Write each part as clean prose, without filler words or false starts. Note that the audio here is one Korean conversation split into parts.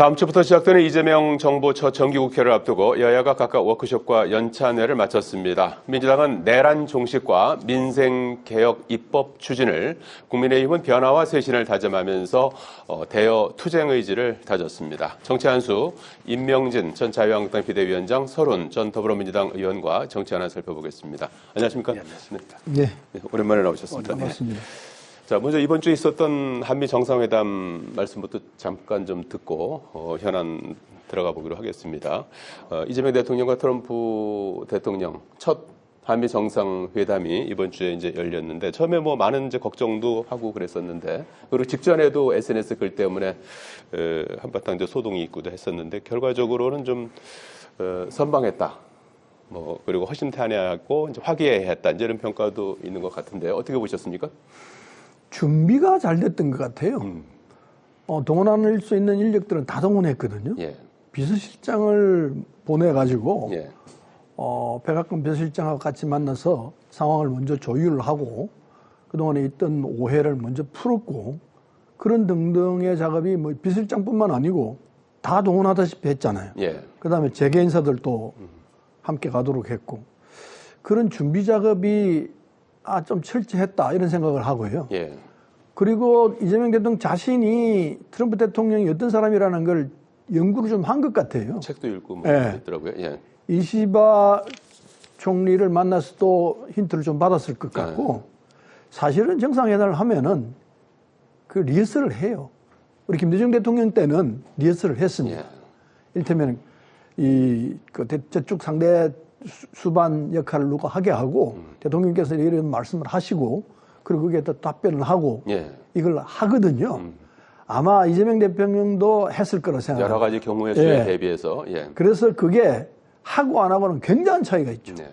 다음 주부터 시작되는 이재명 정부 첫 정기국회를 앞두고 여야가 각각 워크숍과 연찬회를 마쳤습니다. 민주당은 내란 종식과 민생개혁 입법 추진을, 국민의힘은 변화와 쇄신을 다짐하면서 대여 투쟁 의지를 다졌습니다. 정치 한수, 임명진 전 자유한국당 비대위원장, 설훈 전 더불어민주당 의원과 정치 하나 살펴보겠습니다. 안녕하십니까? 네, 안녕하십니까? 네. 오랜만에 나오셨습니다. 반갑습니다. 자, 먼저 이번 주에 있었던 한미 정상회담 말씀부터 잠깐 좀 듣고 현안 들어가 보기로 하겠습니다. 이재명 대통령과 트럼프 대통령 첫 한미 정상회담이 이번 주에 이제 열렸는데, 처음에 뭐 많은 이제 걱정도 하고 그랬었는데, 그리고 직전에도 SNS 글 때문에 한바탕 이제 소동이 있기도 했었는데, 결과적으로는 좀 선방했다. 그리고 허심탄회하고 이제 화기애애했다. 이제 이런 평가도 있는 것 같은데, 어떻게 보셨습니까? 준비가 잘 됐던 것 같아요. 동원할 수 있는 인력들은 다 동원했거든요. 예. 비서실장을 보내가지고 예. 백악관 비서실장하고 같이 만나서 상황을 먼저 조율을 하고 그동안에 있던 오해를 먼저 풀었고, 그런 등등의 작업이 뭐 비서실장뿐만 아니고 다 동원하다시피 했잖아요. 예. 그다음에 재계 인사들도 함께 가도록 했고, 그런 준비 작업이 좀 철저했다 이런 생각을 하고요. 예. 그리고 이재명 대통령 자신이 트럼프 대통령이 어떤 사람이라는 걸 연구를 좀 한 것 같아요. 책도 읽고 예. 있더라고요. 예. 이시바 총리를 만나서도 힌트를 좀 받았을 것 같고, 사실은 정상회담을 하면은 그 리허설을 해요. 우리 김대중 대통령 때는 리허설을 했습니다. 예. 이를테면 저쪽 상대 수반 역할을 누가 하게 하고 대통령께서 이런 말씀을 하시고, 그리고 거기에 또 답변을 하고, 예. 이걸 하거든요. 아마 이재명 대통령도 했을 거라 생각합니다. 여러 가지 경우의 수에 예. 대비해서. 예. 그래서 그게 하고 안 하고는 굉장한 차이가 있죠. 네.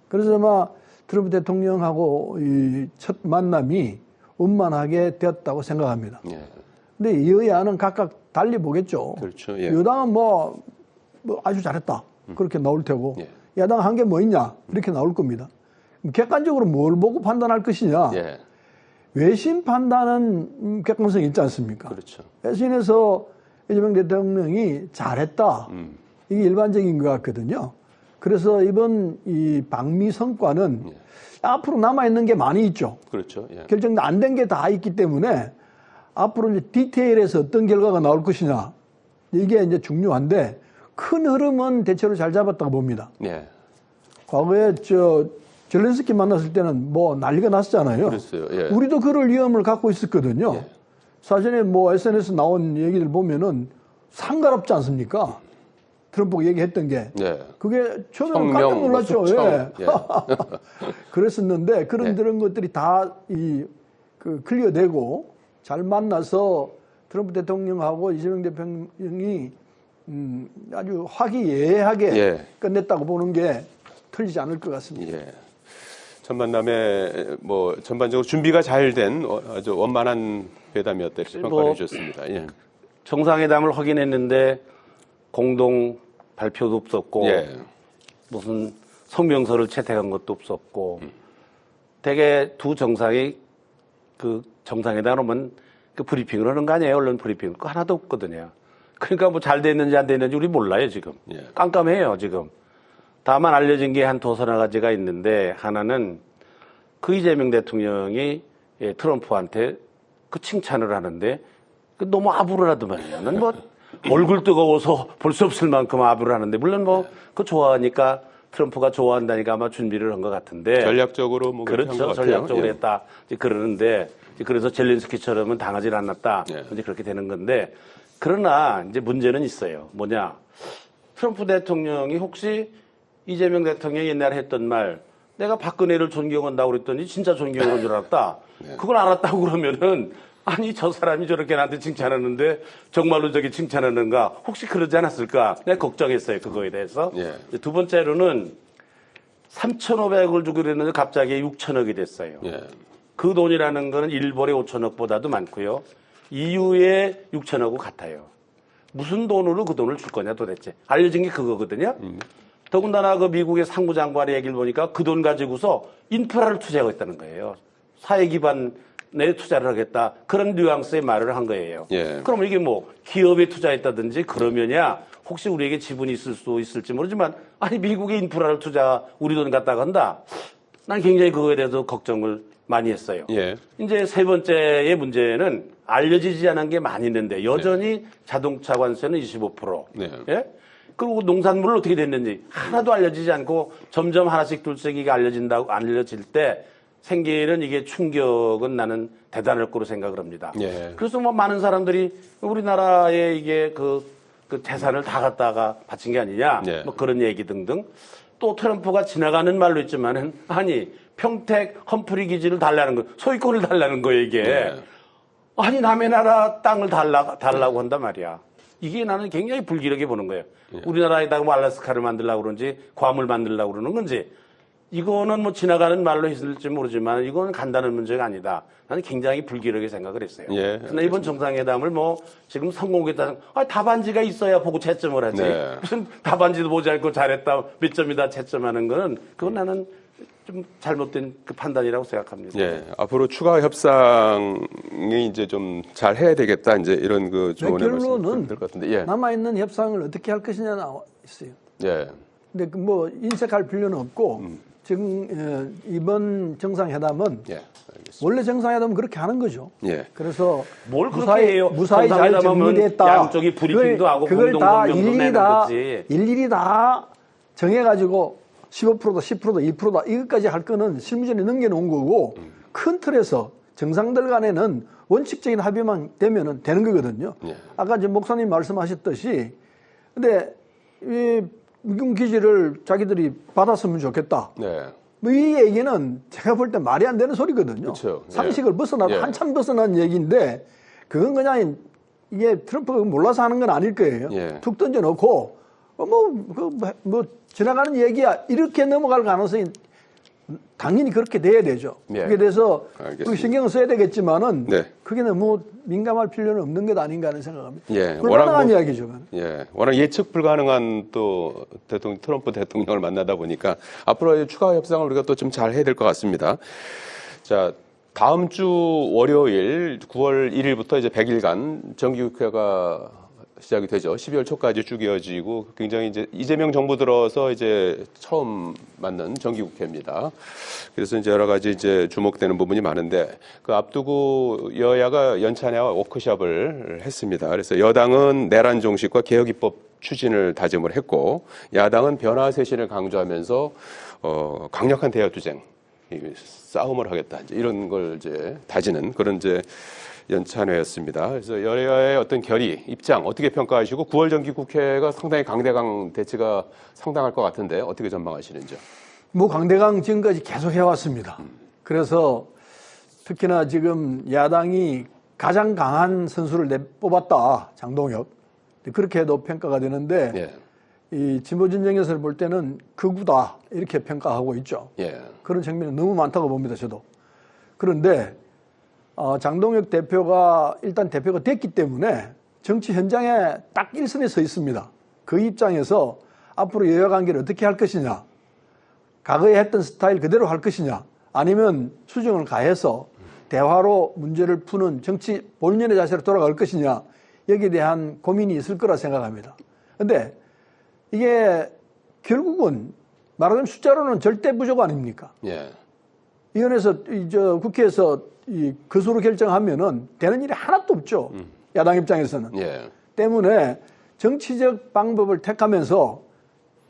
그래서 아마 트럼프 대통령하고 이 첫 만남이 원만하게 되었다고 생각합니다. 예. 근데 여야는 각각 달리 보겠죠. 그렇죠. 예. 여당은 뭐 아주 잘했다, 그렇게 나올 테고, 예. 야당 한 게 뭐 있냐 이렇게 나올 겁니다. 객관적으로 뭘 보고 판단할 것이냐. 예. 외신 판단은 객관성이 있지 않습니까? 그렇죠. 외신에서 이재명 대통령이 잘했다, 이게 일반적인 것 같거든요. 그래서 이번 이 방미 성과는 앞으로 남아있는 게 많이 있죠. 그렇죠. 예. 결정 안 된 게 다 있기 때문에 앞으로 이제 디테일에서 어떤 결과가 나올 것이냐, 이게 이제 중요한데, 큰 흐름은 대체로 잘 잡았다고 봅니다. 예. 과거에 젤렌스키 만났을 때는 뭐 난리가 났었잖아요. 그랬어요. 예. 우리도 그럴 위험을 갖고 있었거든요. 예. 사전에 뭐 SNS 나온 얘기들 보면은 상관없지 않습니까? 트럼프가 얘기했던 게. 예. 그게 처음에는 깜짝 놀랐죠. 숙청. 예. 그랬었는데 그런 것들이 다 클리어되고 잘 만나서 트럼프 대통령하고 이재명 대통령이 아주 화기애애하게 예. 끝냈다고 보는 게 틀리지 않을 것 같습니다. 예. 첫 만남에 전반적으로 준비가 잘 된 아주 원만한 회담이었다 이렇게 평가해 주셨습니다. 예. 정상회담을 확인했는데 공동 발표도 없었고, 예. 무슨 성명서를 채택한 것도 없었고, 대개 두 정상이 그 정상회담 오면 그 브리핑을 하는 거 아니에요? 언론 브리핑. 그거 하나도 없거든요. 그러니까 뭐 잘 됐는지 안 됐는지 우리 몰라요, 지금. 예. 깜깜해요, 지금. 다만 알려진 게 한 두서너 가지가 있는데, 하나는 그 이재명 대통령이 트럼프한테 그 칭찬을 하는데 너무 아부를 하더만요. 난 뭐 얼굴 뜨거워서 볼 수 없을 만큼 아부를 하는데, 물론 뭐 그거 좋아하니까, 트럼프가 좋아한다니까 아마 준비를 한 것 같은데. 전략적으로 뭐 그렇죠. 전략적으로 했다. 이제 그러는데, 그래서 젤렌스키처럼은 당하지 않았다. 예. 이제 그렇게 되는 건데, 그러나 이제 문제는 있어요. 뭐냐? 트럼프 대통령이 혹시 이재명 대통령이 옛날에 했던 말, 내가 박근혜를 존경한다고 그랬더니 진짜 존경한 줄 알았다. 그걸 알았다고 그러면은, 아니, 저 사람이 저렇게 나한테 칭찬하는데 정말로 저기 칭찬하는가? 혹시 그러지 않았을까? 내가 걱정했어요, 그거에 대해서. 예. 두 번째로는 3,500을 주고 그랬는데 갑자기 6천억이 됐어요. 예. 그 돈이라는 거는 일본의 5천억보다도 많고요. EU의 6천억과 같아요. 무슨 돈으로 그 돈을 줄 거냐 도대체. 알려진 게 그거거든요. 더군다나 그 미국의 상무장관의 얘기를 보니까 그 돈 가지고서 인프라를 투자하고 있다는 거예요. 사회 기반 내 투자를 하겠다. 그런 뉘앙스의 말을 한 거예요. 예. 그러면 이게 뭐 기업에 투자했다든지 그러면야 혹시 우리에게 지분이 있을 수도 있을지 모르지만 아니 미국의 인프라를 투자 우리 돈 갖다가 한다. 난 굉장히 그거에 대해서 걱정을 많이 했어요. 예. 이제 세 번째의 문제는 알려지지 않은 게 많이 있는데 여전히 자동차 관세는 25%. 네. 예? 그리고 농산물은 어떻게 됐는지 하나도 알려지지 않고 점점 하나씩 둘씩 이게 알려질 때 생기는 이게 충격은 나는 대단할 거로 생각을 합니다. 예. 그래서 뭐 많은 사람들이 우리나라에 이게 그 재산을 다 갖다가 바친 게 아니냐. 예. 뭐 그런 얘기 등등. 또 트럼프가 지나가는 말로 있지만은 아니 평택 험프리 기지를 달라는 거, 소유권을 달라는 거예요 이게. 예. 아니 남의 나라 땅을 달라고 한단 말이야. 이게 나는 굉장히 불길하게 보는 거예요. 우리나라에다가 뭐 알래스카를 만들려고 그러는지 괌을 만들려고 그러는 건지 이거는 뭐 지나가는 말로 했을지 모르지만 이거는 간단한 문제가 아니다. 나는 굉장히 불길하게 생각을 했어요. 예, 그러나 이번 정상회담을 뭐 지금 성공했다는 답안지가 있어야 보고 채점을 하지. 네. 무슨 답안지도 보지 않고 잘했다 몇 점이다 채점하는 거는 그건 나는 좀 잘못된 그 판단이라고 생각합니다. 예. 앞으로 추가 협상이 이제 좀 잘 해야 되겠다. 이제 이런 그 조언의 말씀 결론은 들것 같은데. 예. 남아 있는 협상을 어떻게 할 것이냐 나와 있어요. 예. 근데 그 뭐 인색할 필요는 없고 지금 이번 정상회담은 예. 알겠습니다. 원래 정상회담은 그렇게 하는 거죠. 예. 그래서 뭘 그렇게 해요? 무사히 잘 정상회담하면 정리됐다. 양쪽이 브리핑도 하고 그걸 다 공동성명도 내는 거지. 일일이 다 정해가지고 15%다, 10%다, 1%다 이것까지 할 거는 실무전에 넘겨놓은 거고 큰 틀에서 정상들 간에는 원칙적인 합의만 되면은 되는 거거든요. 예. 아까 이제 목사님 말씀하셨듯이 근데 이 미군 기지를 자기들이 받았으면 좋겠다. 네. 뭐 이 얘기는 제가 볼 때 말이 안 되는 소리거든요. 그렇죠. 예. 상식을 벗어나도 예. 한참 벗어난 얘기인데 그건 그냥 이게 트럼프가 몰라서 하는 건 아닐 거예요. 예. 툭 던져놓고 뭐 지나가는 얘기야 이렇게 넘어갈 가능성이 당연히 그렇게 돼야 되죠. 예. 그게 돼서 알겠습니다. 우리 신경을 써야 되겠지만은 네. 그게 너무 민감할 필요는 없는 것 아닌가 하는 생각합니다. 예. 불가능한 뭐- 이야기죠. 그건. 예, 워낙 예측 불가능한 또 트럼프 대통령을 만나다 보니까 앞으로의 추가 협상을 우리가 또 좀 잘 해야 될 것 같습니다. 자, 다음 주 월요일 9월 1일부터 이제 100일간 정기국회가 시작이 되죠. 12월 초까지 쭉 이어지고 굉장히 이제 이재명 정부 들어서 이제 처음 맞는 정기국회입니다. 그래서 이제 여러 가지 이제 주목되는 부분이 많은데 그 앞두고 여야가 연찬회와 워크숍을 했습니다. 그래서 여당은 내란 종식과 개혁 입법 추진을 다짐을 했고 야당은 변화 쇄신을 강조하면서 강력한 대여 투쟁 싸움을 하겠다 이제 이런 걸 이제 다지는 그런 이제 연찬회였습니다. 그래서 여야의 어떤 결의, 입장 어떻게 평가하시고 9월 정기국회가 상당히 강대강 대치가 상당할 것 같은데 어떻게 전망하시는지요? 뭐 강대강 지금까지 계속 해왔습니다. 그래서 특히나 지금 야당이 가장 강한 선수를 뽑았다. 장동혁. 그렇게도 평가가 되는데 예. 이 진보진영에서 볼 때는 극우다 이렇게 평가하고 있죠. 예. 그런 측면이 너무 많다고 봅니다. 저도. 그런데 장동혁 대표가 일단 대표가 됐기 때문에 정치 현장에 딱 일선에 서 있습니다. 그 입장에서 앞으로 여야 관계를 어떻게 할 것이냐, 과거에 했던 스타일 그대로 할 것이냐, 아니면 수정을 가해서 대화로 문제를 푸는 정치 본연의 자세로 돌아갈 것이냐, 여기에 대한 고민이 있을 거라 생각합니다. 근데 이게 결국은 말하자면 숫자로는 절대 부족 아닙니까? 예. 위원회에서 국회에서 이 거수로 결정하면은 되는 일이 하나도 없죠. 야당 입장에서는. 예. 때문에 정치적 방법을 택하면서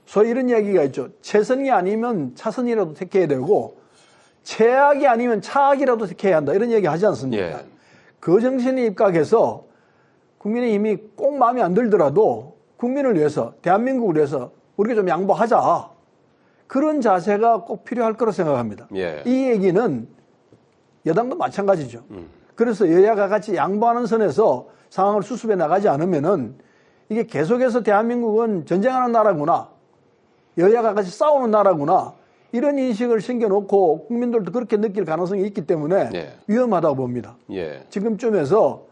소위 이런 이야기가 있죠. 최선이 아니면 차선이라도 택해야 되고 최악이 아니면 차악이라도 택해야 한다. 이런 얘기 하지 않습니까? 예. 그 정신에 입각해서 국민의힘이 꼭 마음에 안 들더라도 국민을 위해서 대한민국을 위해서 우리가 좀 양보하자. 그런 자세가 꼭 필요할 거라 생각합니다. 예. 이 얘기는 여당도 마찬가지죠. 그래서 여야가 같이 양보하는 선에서 상황을 수습해 나가지 않으면은 이게 계속해서 대한민국은 전쟁하는 나라구나. 여야가 같이 싸우는 나라구나. 이런 인식을 생겨놓고 국민들도 그렇게 느낄 가능성이 있기 때문에 예. 위험하다고 봅니다. 예. 지금쯤에서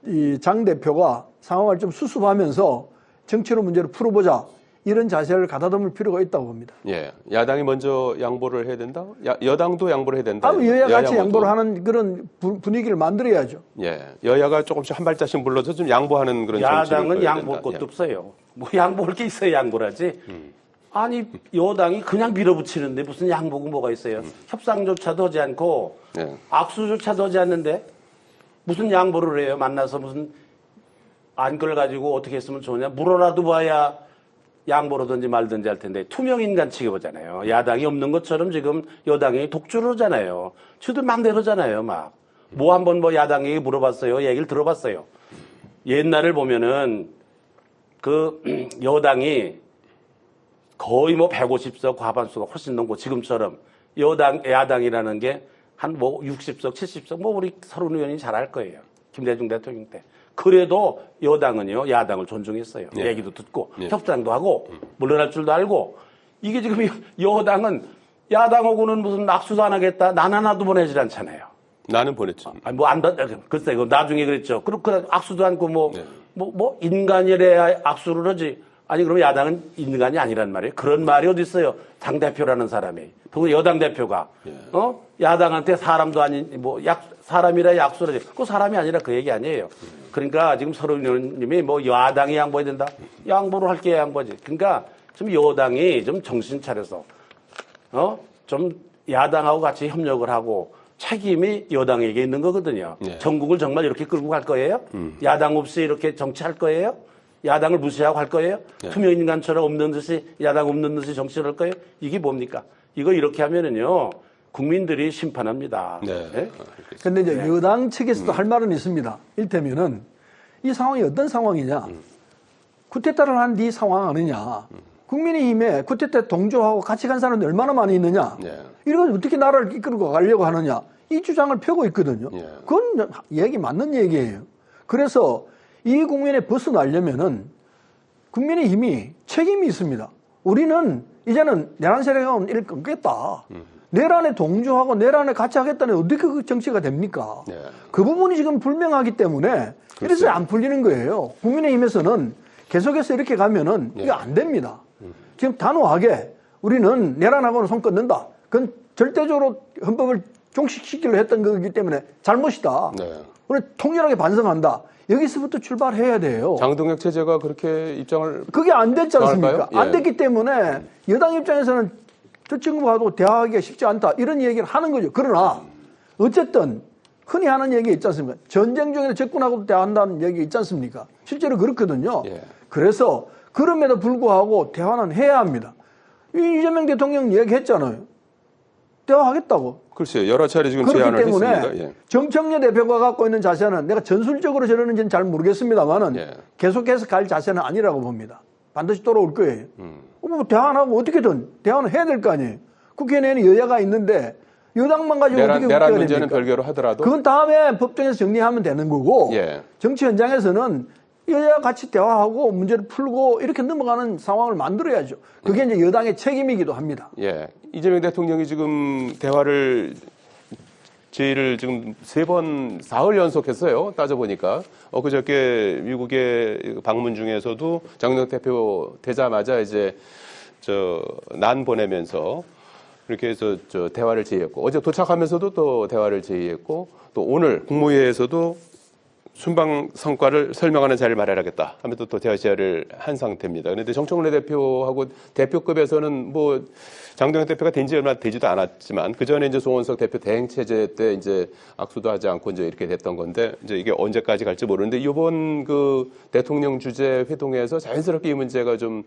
이 장 대표가 상황을 좀 수습하면서 정치로 문제를 풀어보자. 이런 자세를 가다듬을 필요가 있다고 봅니다. 예, 야당이 먼저 양보를 해야 된다. 여당도 양보를 해야 된다. 여야 같이 모두. 양보를 하는 그런 분위기를 만들어야죠. 예, 여야가 조금씩 한 발짝씩 물러서 좀 양보하는 그런 정치를 야당은 보여야 양보할 된다. 것도 없어요. 뭐 양보할 게 있어야 양보를 하지. 아니 여당이 그냥 밀어붙이는데 무슨 양보고 뭐가 있어요. 협상조차도 하지 않고 예. 악수조차도 하지 않는데 무슨 양보를 해요. 만나서 무슨 안걸 가지고 어떻게 했으면 좋으냐. 물어라도 봐야 양보로든지 말든지 할 텐데 투명인간 취급하잖아요. 야당이 없는 것처럼 지금 여당이 독주를 하잖아요. 저도 맘대로잖아요. 막 뭐 한번 뭐 야당에게 물어봤어요. 얘기를 들어봤어요. 옛날을 보면은 그 여당이 거의 뭐 150석 과반수가 훨씬 넘고 지금처럼 야당이라는 게 한 뭐 60석, 70석 뭐 우리 서른 의원이 잘할 거예요. 김대중 대통령 때. 그래도 여당은요, 야당을 존중했어요. 예. 얘기도 듣고, 예. 협상도 하고, 물러날 줄도 알고. 이게 지금 여당은 야당하고는 무슨 악수도 안 하겠다. 난 하나도 보내질 않잖아요. 나는 보냈죠. 아니, 뭐, 글쎄, 그 나중에 그랬죠. 그래, 악수도 않고 네. 인간이래야 악수를 하지. 아니, 그러면 야당은 인간이 아니란 말이에요. 그런 말이 어디 있어요. 당대표라는 사람이. 그 여당 대표가. 야당한테 사람도 아닌, 사람이라 약수를 하지. 그 사람이 아니라 그 얘기 아니에요. 그러니까 지금 서른 의원님이 뭐 야당이 양보해야 된다. 양보를 할게 양보하지. 그러니까 좀 여당이 좀 정신 차려서, 좀 야당하고 같이 협력을 하고 책임이 여당에게 있는 거거든요. 네. 전국을 정말 이렇게 끌고 갈 거예요? 야당 없이 이렇게 정치할 거예요? 야당을 무시하고 할 거예요? 네. 투명인간처럼 없는 듯이 야당 없는 듯이 정치를 할 거예요? 이게 뭡니까? 이거 이렇게 하면은요 국민들이 심판합니다. 네. 그런데 이제 여당 측에서도 할 말은 있습니다. 이를테면은 이 상황이 어떤 상황이냐? 쿠데타를 한 네 상황 아니냐? 국민의힘에 쿠데타 동조하고 같이 간 사람들이 얼마나 많이 있느냐? 네. 이걸 어떻게 나라를 이끌고 가려고 하느냐? 이 주장을 펴고 있거든요. 예. 그건 얘기 맞는 얘기예요. 그래서 이 국면에 벗어나려면은 국민의힘이 책임이 있습니다. 우리는 이제는 내란 세력하고 이를 끊겠다. 내란에 동조하고 내란에 같이 하겠다는 어떻게 그 정치가 됩니까? 네. 그 부분이 지금 불명하기 때문에 이래서 안 풀리는 거예요. 국민의힘에서는 계속해서 이렇게 가면은 이거 안 됩니다. 지금 단호하게 우리는 내란하고는 손 끊는다. 그건 절대적으로 헌법을 종식시키려 했던 거기 때문에 잘못이다. 네. 우리 통렬하게 반성한다. 여기서부터 출발해야 돼요. 장동혁 체제가 그렇게 입장을 그게 안 됐지 않습니까? 나올까요? 예. 안 됐기 때문에 여당 입장에서는 저 친구하고 대화하기가 쉽지 않다. 이런 얘기를 하는 거죠. 그러나 어쨌든 흔히 하는 얘기 있지 않습니까? 전쟁 중에 적군하고도 대화한다는 얘기 있지 않습니까? 실제로 그렇거든요. 예. 그래서 그럼에도 불구하고 대화는 해야 합니다. 이재명 대통령 얘기했잖아요. 대화하겠다고. 글쎄요. 여러 차례 지금 그렇기 제안을 때문에 했습니다. 예. 정청래 대표가 갖고 있는 자세는 내가 전술적으로 저러는지는 잘 모르겠습니다만은 예. 계속해서 갈 자세는 아니라고 봅니다. 반드시 돌아올 거예요. 뭐 대화 안 하고 어떻게든 대화는 해야 될 거 아니에요. 국회 내에는 여야가 있는데 여당만 가지고 어떻게 내란 국회가 문제는 됩니까? 별개로 하더라도 그건 다음에 법정에서 정리하면 되는 거고 예. 정치 현장에서는 여야 같이 대화하고 문제를 풀고 이렇게 넘어가는 상황을 만들어야죠. 그게 이제 여당의 책임이기도 합니다. 예. 이재명 대통령이 지금 대화를 제의를 지금 3번 사흘 연속했어요. 따져보니까. 엊그저께 미국에 방문 중에서도 장동혁 대표 되자마자 이제 난 보내면서 이렇게 해서 대화를 제의했고 어제 도착하면서도 또 대화를 제의했고 또 오늘 국무회의에서도 순방 성과를 설명하는 자리를 마련하겠다 하면서 또 대화 제의를 한 상태입니다. 그런데 정청래 대표하고 대표급에서는 뭐 장동혁 대표가 된 지 얼마 되지도 않았지만 그 전에 이제 송원석 대표 대행 체제 때 이제 악수도 하지 않고 이제 이렇게 됐던 건데 이제 이게 언제까지 갈지 모르는데 이번 그 대통령 주재 회동에서 자연스럽게 이 문제가 좀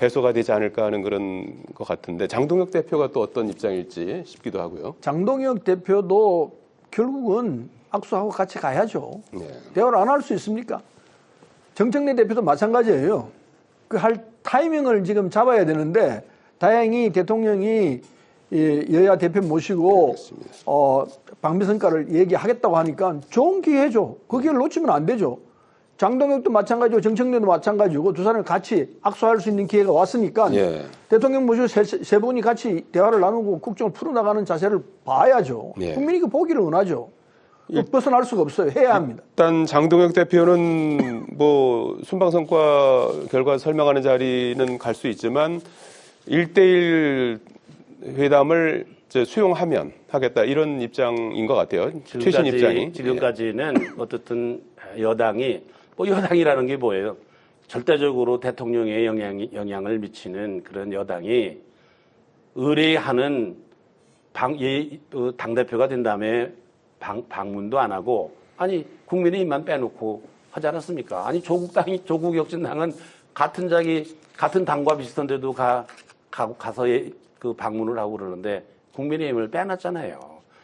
해소가 되지 않을까 하는 그런 것 같은데 장동혁 대표가 또 어떤 입장일지 싶기도 하고요. 장동혁 대표도 결국은 악수하고 같이 가야죠. 네. 대화를 안 할 수 있습니까? 정청래 대표도 마찬가지예요. 그 할 타이밍을 지금 잡아야 되는데 다행히 대통령이 여야 대표 모시고 방미성과를 얘기하겠다고 하니까 좋은 기회죠. 그 기회를 놓치면 안 되죠. 장동혁도 마찬가지고 정청래도 마찬가지고 두 사람이 같이 악수할 수 있는 기회가 왔으니까 예. 대통령 모시고 세 분이 같이 대화를 나누고 국정을 풀어나가는 자세를 봐야죠. 예. 국민이 그 보기를 원하죠. 벗어날 수가 없어요. 해야 합니다. 일단 장동혁 대표는 뭐 순방성과 결과 설명하는 자리는 갈 수 있지만 1대1 회담을 이제 수용하면 하겠다 이런 입장인 것 같아요. 최신 입장이. 지금까지는 어떻든 여당이 뭐 여당이라는 게 뭐예요? 절대적으로 대통령에 영향을 미치는 그런 여당이 의뢰하는 당대표가 된 다음에 방문도 안 하고 아니 국민의힘만 빼놓고 하지 않았습니까? 아니 조국 혁신당은 같은 당과 비슷한데도 가서 그 방문을 하고 그러는데 국민의힘을 빼놨잖아요.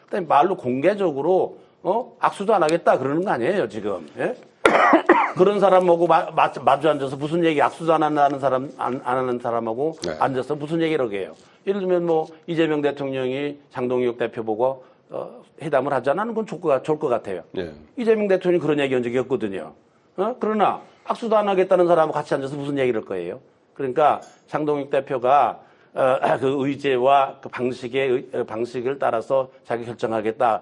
그다음에 말로 공개적으로 악수도 안 하겠다 그러는 거 아니에요 지금? 예? 그런 사람하고 마주 앉아서 무슨 얘기 악수도 안 하는 사람 안 하는 사람하고 네. 앉아서 무슨 얘기를 하게요? 예를 들면 뭐 이재명 대통령이 장동혁 대표 보고 회담을 하자는 건 좋을 것 같아요. 예. 이재명 대통령이 그런 얘기 한 적이 없거든요. 그러나 악수도 안 하겠다는 사람하고 같이 앉아서 무슨 얘기를 할 거예요? 그러니까 장동혁 대표가 그 의제와 그 방식을 따라서 자기 결정하겠다,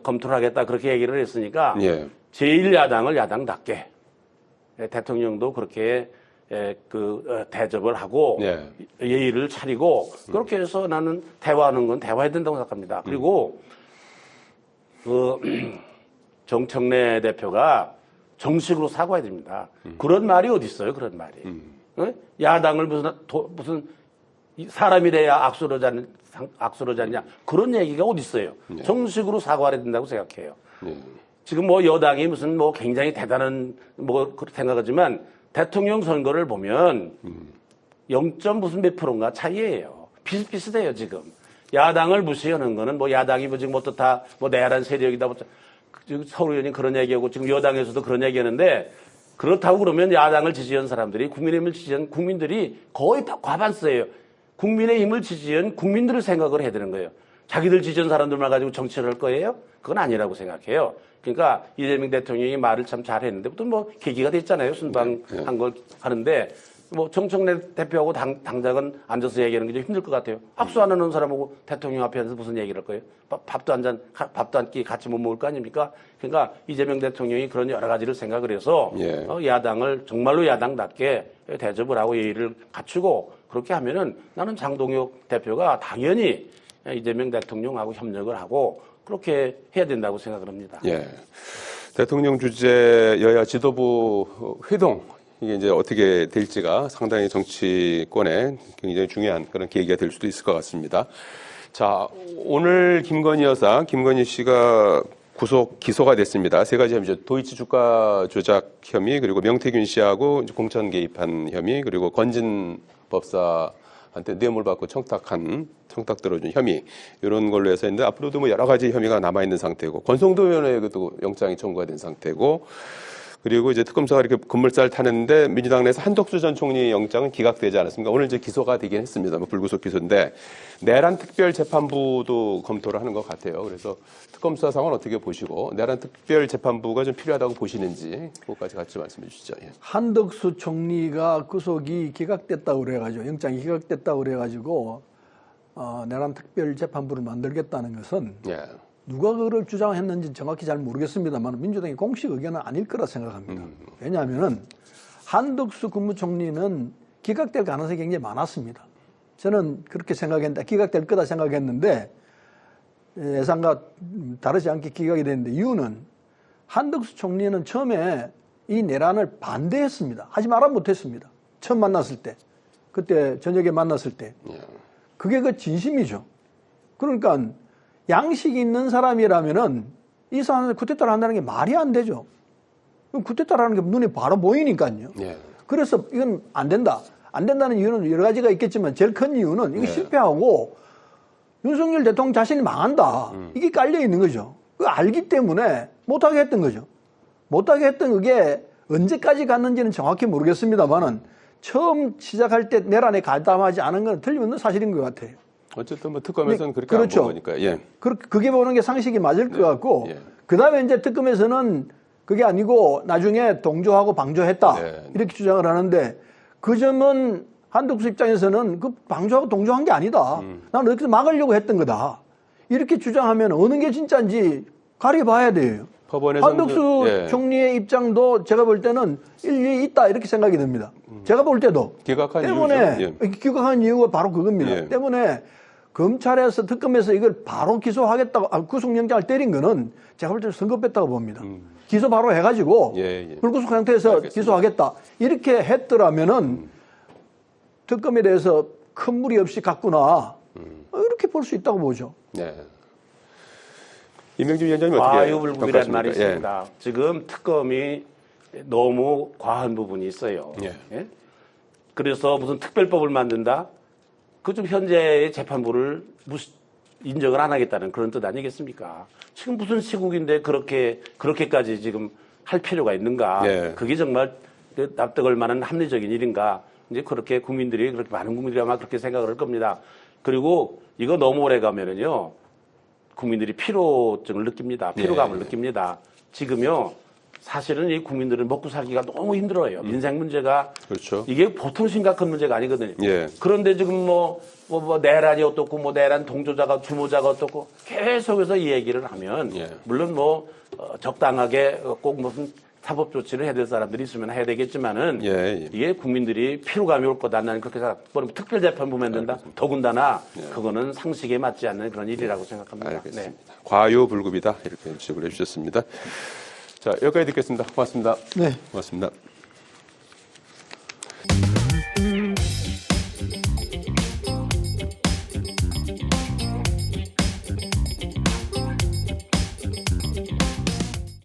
검토를 하겠다 그렇게 얘기를 했으니까 예. 제1야당을 야당답게 대통령도 그렇게 대접을 하고 예. 예의를 차리고 그렇게 해서 나는 대화하는 건 대화해야 된다고 생각합니다. 그리고 정청래 대표가 정식으로 사과해야 됩니다. 그런 말이 어디 있어요? 그런 말이. 야당을 무슨 사람이래야 악수로 자냐 그런 얘기가 어디 있어요? 정식으로 사과해야 된다고 생각해요. 지금 뭐 여당이 무슨 뭐 굉장히 대단한 뭐 그렇게 생각하지만 대통령 선거를 보면 0. 무슨 몇 프로인가 차이예요. 비슷비슷해요 지금. 야당을 무시하는 거는 뭐 야당이 뭐 지금 어떻다 뭐 내란 세력이다 뭐 서울 의원이 그런 얘기하고 지금 여당에서도 그런 얘기하는데 그렇다고 그러면 야당을 지지한 사람들이 국민의힘을 지지한 국민들이 거의 다 과반수예요. 국민의힘을 지지한 국민들을 생각을 해야 되는 거예요. 자기들 지지한 사람들만 가지고 정치를 할 거예요? 그건 아니라고 생각해요. 그러니까 이재명 대통령이 말을 참 잘했는데 또 뭐 계기가 됐잖아요. 순방한 걸 하는데 뭐 정청래 대표하고 당장은 앉아서 얘기하는 게 좀 힘들 것 같아요. 악수 안 하는 사람하고 대통령 앞에 앉아서 무슨 얘기를 할 거예요? 밥도 한 끼 같이 못 먹을 거 아닙니까? 그러니까 이재명 대통령이 그런 여러 가지를 생각을 해서 예. 야당을 정말로 야당답게 대접을 하고 예의를 갖추고 그렇게 하면은 나는 장동혁 대표가 당연히 이재명 대통령하고 협력을 하고 그렇게 해야 된다고 생각을 합니다. 예. 대통령 주재 여야 지도부 회동 이게 이제 어떻게 될지가 상당히 정치권에 굉장히 중요한 그런 계기가 될 수도 있을 것 같습니다. 자, 오늘 김건희 여사, 김건희 씨가 기소가 됐습니다. 세 가지 혐의죠. 도이치 주가 조작 혐의, 그리고 명태균 씨하고 이제 공천 개입한 혐의, 그리고 건진 법사한테 뇌물 받고 청탁 들어준 혐의, 이런 걸로 해서 했는데, 앞으로도 뭐 여러 가지 혐의가 남아있는 상태고, 권성도 의원에게도 영장이 청구가 된 상태고, 그리고 이제 특검사가 이렇게 급물살 타는데 민주당 내에서 한덕수 전 총리 영장은 기각되지 않았습니까? 오늘 이제 기소가 되긴 했습니다. 뭐 불구속 기소인데 내란 특별재판부도 검토를 하는 것 같아요. 그래서 특검 수사 상황은 어떻게 보시고 내란 특별재판부가 좀 필요하다고 보시는지 그것까지 같이 말씀해 주시죠. 예. 한덕수 총리가 구속이 기각됐다고 그래가지고 영장이 기각됐다고 그래가지고 내란 특별재판부를 만들겠다는 것은 예. 누가 그걸 주장했는지 정확히 잘 모르겠습니다만 민주당의 공식 의견은 아닐 거라 생각합니다. 왜냐하면 한덕수 국무총리는 기각될 가능성이 굉장히 많았습니다. 저는 그렇게 생각했는데 기각될 거다 생각했는데 예상과 다르지 않게 기각이 됐는데 이유는 한덕수 총리는 처음에 이 내란을 반대했습니다. 하지 말아 못했습니다. 처음 만났을 때. 그때 저녁에 만났을 때. 그게 그 진심이죠. 그러니까 양식이 있는 사람이라면은 이 사람을 쿠데타를 한다는 게 말이 안 되죠. 쿠데타라는 게 눈에 바로 보이니까요. 예. 그래서 이건 안 된다. 안 된다는 이유는 여러 가지가 있겠지만 제일 큰 이유는 이거 실패하고 윤석열 대통령 자신이 망한다. 이게 깔려 있는 거죠. 그거 알기 때문에 못하게 했던 거죠. 못하게 했던 그게 언제까지 갔는지는 정확히 모르겠습니다만은 처음 시작할 때 내란에 가담하지 않은 건 틀림없는 사실인 것 같아요. 어쨌든 뭐 특검에서는 그렇게 그렇죠. 안 본 거니까. 예. 그게 보는 게 상식이 맞을 것 같고 예. 그다음에 이제 특검에서는 그게 아니고 나중에 동조하고 방조했다. 네. 이렇게 주장을 하는데 그 점은 한덕수 입장에서는 그 방조하고 동조한 게 아니다. 나는 이렇게 막으려고 했던 거다. 이렇게 주장하면 어느 게 진짜인지 가려봐야 돼요. 법원에서는 한덕수 예. 총리의 입장도 제가 볼 때는 일리 있다 이렇게 생각이 듭니다. 제가 볼 때도 기각한 때문에 이유죠. 기각한 이유가 바로 그겁니다. 예. 때문에 검찰에서 특검에서 이걸 바로 기소하겠다고 구속영장을 때린 거는 제가 볼 때는 선거뺐다고 봅니다. 기소 바로 해가지고 예. 불구속 상태에서 알겠습니다. 기소하겠다 이렇게 했더라면은 특검에 대해서 큰 무리 없이 갔구나 이렇게 볼 수 있다고 보죠. 네. 임명주 위원장님 어떻게 과유불급이라는 말이 평가하십니까? 있습니다. 지금 특검이 너무 과한 부분이 있어요. 예. 예? 그래서 무슨 특별법을 만든다? 그 좀 현재의 재판부를 인정을 안 하겠다는 그런 뜻 아니겠습니까? 지금 무슨 시국인데 그렇게까지 지금 할 필요가 있는가? 예. 그게 정말 납득할 만한 합리적인 일인가? 이제 그렇게 그렇게 많은 국민들이 아마 그렇게 생각을 할 겁니다. 그리고 이거 너무 오래 가면은요, 국민들이 피로증을 느낍니다. 피로감을 예. 느낍니다. 지금요, 사실은 이 국민들은 먹고 살기가 너무 힘들어요. 인생 문제가. 그렇죠. 이게 보통 심각한 문제가 아니거든요. 예. 그런데 지금 뭐 내란이 어떻고, 내란 동조자가, 주모자가 어떻고, 계속해서 이 얘기를 하면, 예. 물론 적당하게 꼭 무슨 사법 조치를 해야 될 사람들이 있으면 해야 되겠지만은, 예. 이게 국민들이 피로감이 올 거다. 나는 그렇게 생각, 특별재판부 만든다? 더군다나, 그거는 상식에 맞지 않는 그런 일이라고 생각합니다. 알겠습니다. 과유불급이다 이렇게 지적을 해주셨습니다. 자, 여기까지 듣겠습니다. 고맙습니다. 네. 고맙습니다.